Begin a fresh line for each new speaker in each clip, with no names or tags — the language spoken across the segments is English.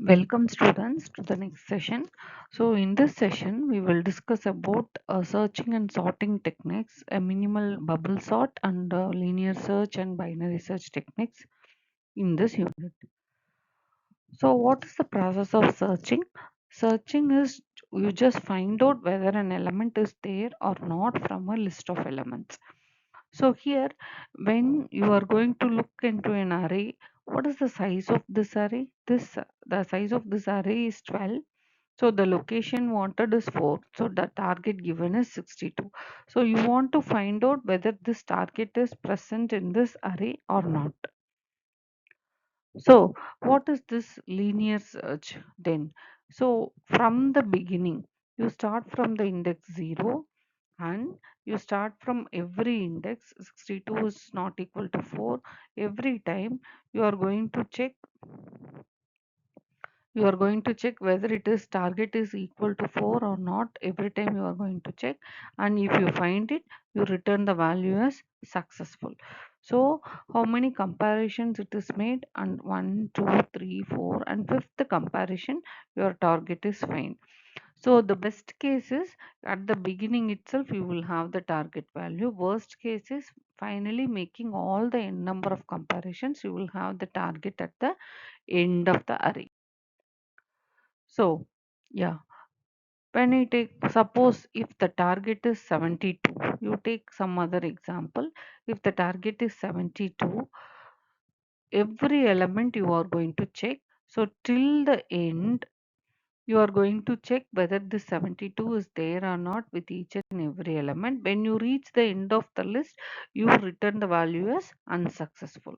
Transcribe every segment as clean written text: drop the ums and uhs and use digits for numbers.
Welcome students to the next session. So in this session we will discuss about searching and sorting techniques, a minimal bubble sort and linear search and binary search techniques in this unit. So what is the process of searching? Searching is you just find out whether an element is there or not from a list of elements. So here, when you are going to look into an array, what is the size of this array? The size of this array is 12. So the location wanted is 4. So the target given is 62. So you want to find out whether this target is present in this array or not. So what is this linear search then? So from the beginning, you start from the index 0 and you start from every index. 62 is not equal to 4. Every time you are going to check, whether it is target is equal to 4 or not. Every time you are going to check, and if you find it, you return the value as successful. So how many comparisons it is made? And 1 2 3 4 and fifth comparison your target is fine. So the best case is at the beginning itself you will have the target value. Worst case is finally making all the n number of comparisons, you will have the target at the end of the array. So yeah, when I take, suppose if the target is 72, you take some other example. If the target is 72, every element you are going to check. So till the end, you are going to check whether this 72 is there or not with each and every element. When you reach the end of the list, you return the value as unsuccessful.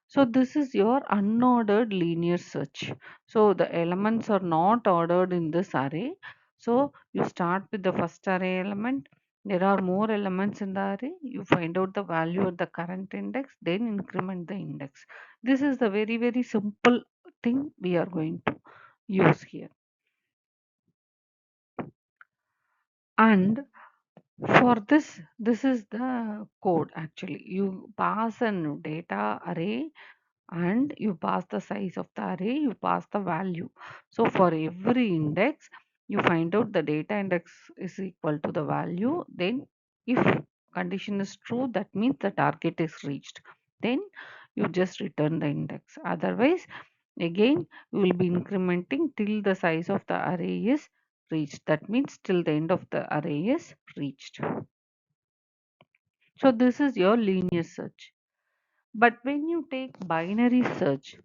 So this is your unordered linear search. So the elements are not ordered in this array. So you start with the first array element. There are more elements in the array. You find out the value at the current index, then increment the index. This is the very simple thing we are going to use here. And for this is the code actually. You pass an data array and you pass the size of the array, you pass the value. So for every index, you find out the data index is equal to the value. Then if condition is true, that means the target is reached. Then you just return the index. Otherwise, again, you will be incrementing till the size of the array is reached. That means till the end of the array is reached. So this is your linear search. But when you take binary search,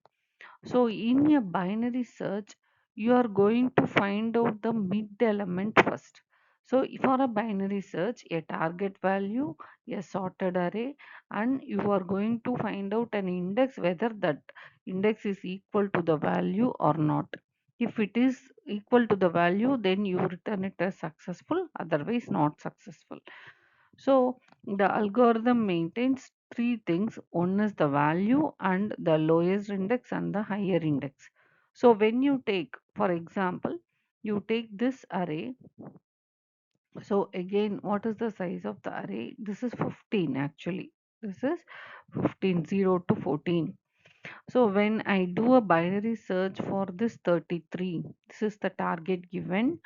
so in a binary search, you are going to find out the mid element first. So for a binary search, a target value, a sorted array, and you are going to find out an index whether that index is equal to the value or not. If it is equal to the value, then you return it as successful, otherwise not successful. So the algorithm maintains three things. One is the value and the lowest index and the higher index. So when you take, for example, you take this array. So again, what is the size of the array? This is 15 actually. This is 15, 0 to 14. So when I do a binary search for this 33, this is the target given,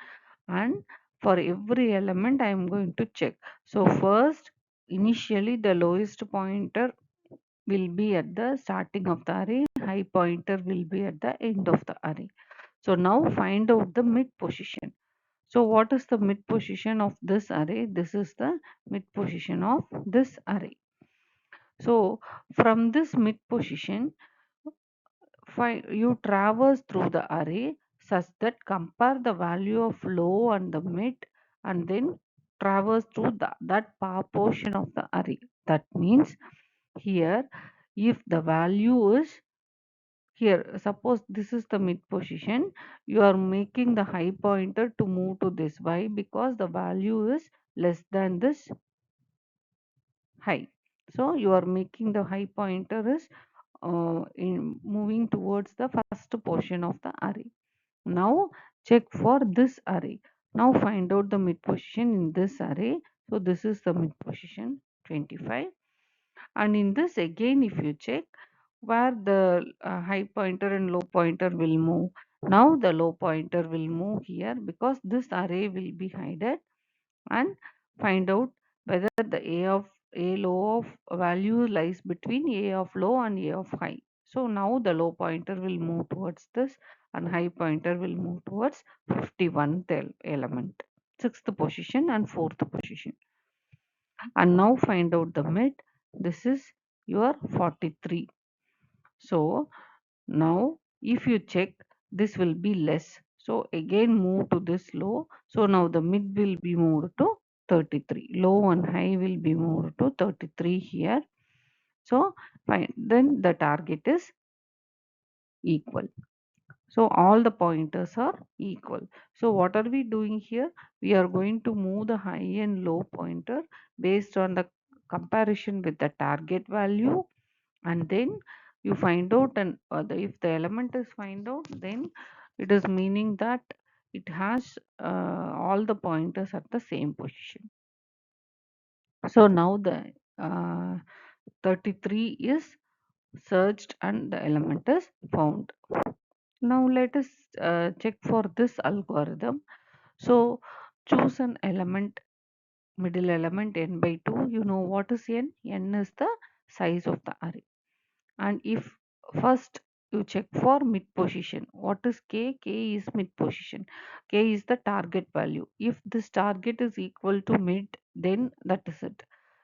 and for every element I am going to check. So first, initially the lowest pointer will be at the starting of the array, high pointer will be at the end of the array. So now find out the mid position. So what is the mid position of this array? This is the mid position of this array. So from this mid position, you traverse through the array such that compare the value of low and the mid, and then traverse through that portion of the array. That means here, if the value is here, suppose this is the mid position, you are making the high pointer to move to this. Why? Because the value is less than this high. So you are making the high pointer is in moving towards the first portion of the array. Now check for this array. Now find out the mid position in this array. So this is the mid position 25. And in this again, if you check, where the high pointer and low pointer will move. Now the low pointer will move here because this array will be hidden, and find out whether the a low of value lies between a of low and a of high. So now the low pointer will move towards this and high pointer will move towards 51th element, sixth position and fourth position. And now find out the mid. This is your 43. So now if you check, this will be less. So again move to this low. So now the mid will be moved to 33. Low and high will be moved to 33 here. So fine. Then the target is equal. So all the pointers are equal. So what are we doing here? We are going to move the high and low pointer based on the comparison with the target value, and then you find out, and if the element is find out, then it is meaning that it has all the pointers at the same position. So now the uh, 33 is searched and the element is found. Now let us check for this algorithm. So choose an element, middle element n by 2. You know what is n? N is the size of the array. And if first you check for mid position, what is k? K is mid position. K is the target value. If this target is equal to mid, then that is it.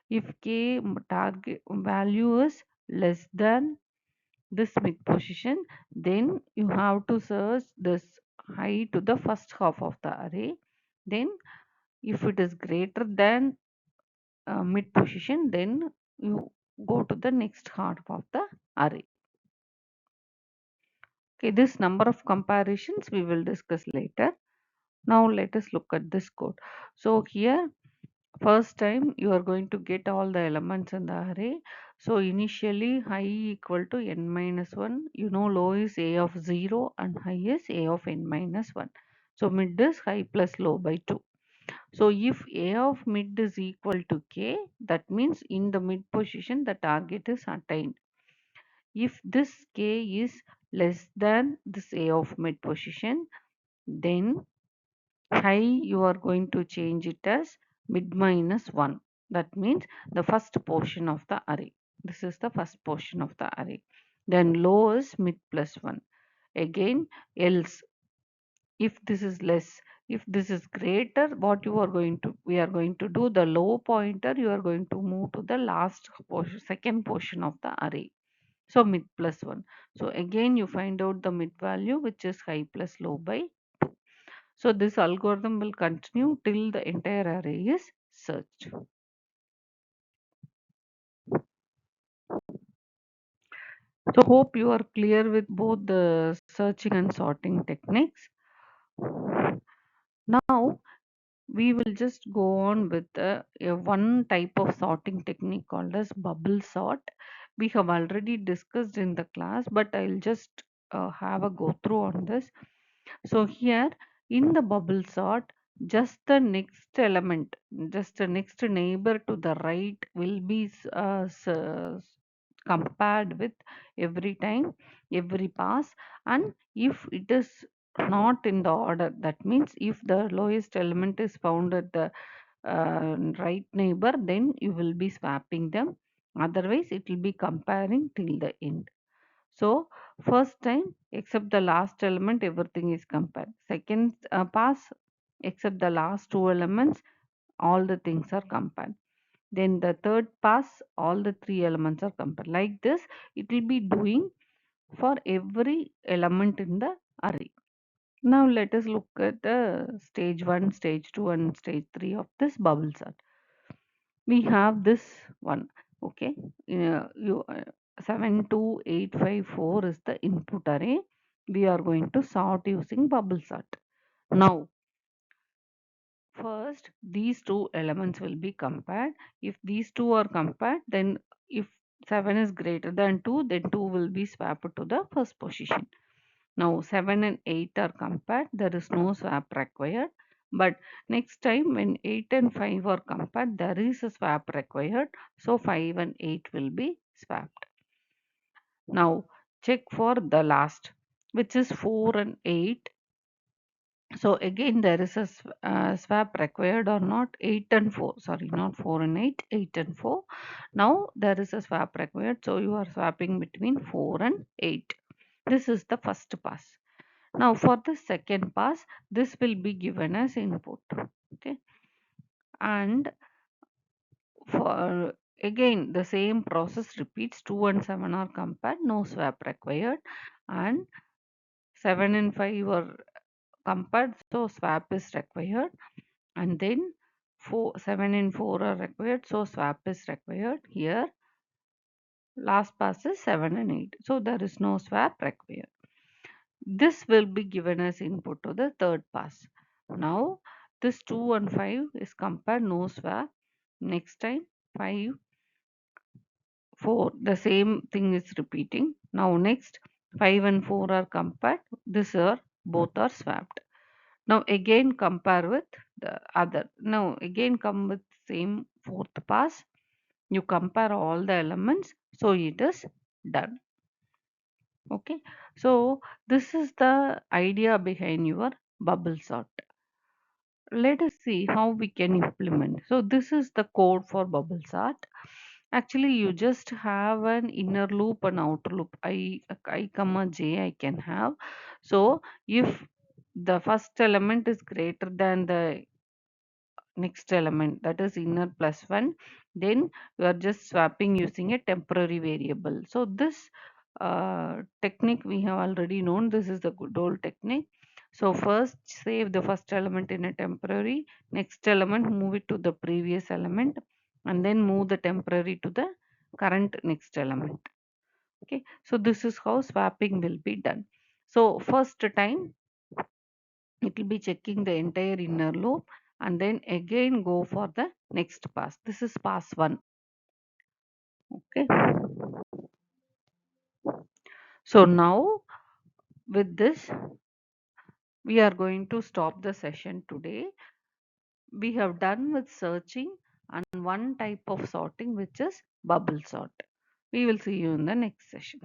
If target value is less than this mid position, then you have to search this high to the first half of the array. Then if it is greater than mid position, then you go to the next half of the array. Okay, this number of comparisons we will discuss later. Now let us look at this code. So here first time you are going to get all the elements in the array. So initially high equal to n minus 1. You know low is a of 0 and high is a of n minus 1. So mid is high plus low by 2. So if a of mid is equal to k, that means in the mid position the target is attained. If this k is less than this a of mid position, then high you are going to change it as mid minus 1. That means the first portion of the array. This is the first portion of the array. Then low is mid plus 1. Again else, if this is less, if this is greater, what you are going to, we are going to do, the low pointer you are going to move to the last portion, second portion of the array. So mid plus 1. So again you find out the mid value, which is high plus low by 2. So this algorithm will continue till the entire array is searched. So hope you are clear with both the searching and sorting techniques. Now we will just go on with a one type of sorting technique called as bubble sort. We have already discussed in the class, but I'll just have a go through on this. So here in the bubble sort, just the next element, just the next neighbor to the right will be compared with every time, every pass. And if it is not in the order, that means if the lowest element is found at the right neighbor, then you will be swapping them. Otherwise, it will be comparing till the end. So first time, except the last element, everything is compared. Second pass, except the last two elements, all the things are compared. Then the third pass, all the three elements are compared. Like this, it will be doing for every element in the array. Now let us look at the stage 1, stage 2 and stage 3 of this bubble sort. We have this one. Okay, 72854 is the input array. We are going to sort using bubble sort. Now first these two elements will be compared. If these two are compared, then if 7 is greater than 2, then 2 will be swapped to the first position. Now 7 and 8 are compared, there is no swap required. But next time when 8 and 5 are compared, there is a swap required. So 5 and 8 will be swapped. Now check for the last, which is 4 and 8. So again there is a swap required or not. 8 and 4, sorry, not 4 and 8, 8 and 4. Now there is a swap required, so you are swapping between 4 and 8. This is the first pass. Now for the second pass, this will be given as input. Okay, and for again the same process repeats. 2 and 7 are compared, no swap required, and 7 and 5 are compared, so swap is required, and then 7 and 4 are required, so swap is required. Here last pass is 7 and 8, so there is no swap required. This will be given as input to the third pass. Now this 2 and 5 is compared, no swap. Next time 5, 4, the same thing is repeating. Now next 5 and 4 are compared, this are both are swapped. Now again compare with the other. Now again come with same fourth pass. You compare all the elements, so it is done. Okay, so this is the idea behind your bubble sort. Let us see how we can implement. So this is the code for bubble sort. Actually, you just have an inner loop and outer loop. I comma j I can have. So if the first element is greater than the next element, that is inner plus 1, then you are just swapping using a temporary variable. So this technique we have already known. This is the good old technique. So first save the first element in a temporary, next element move it to the previous element, and then move the temporary to the current next element. Okay, so this is how swapping will be done. So first time it will be checking the entire inner loop, and then again go for the next pass. This is pass 1. Okay, so now with this we are going to stop the session today. We have done with searching and one type of sorting, which is bubble sort. We will see you in the next session.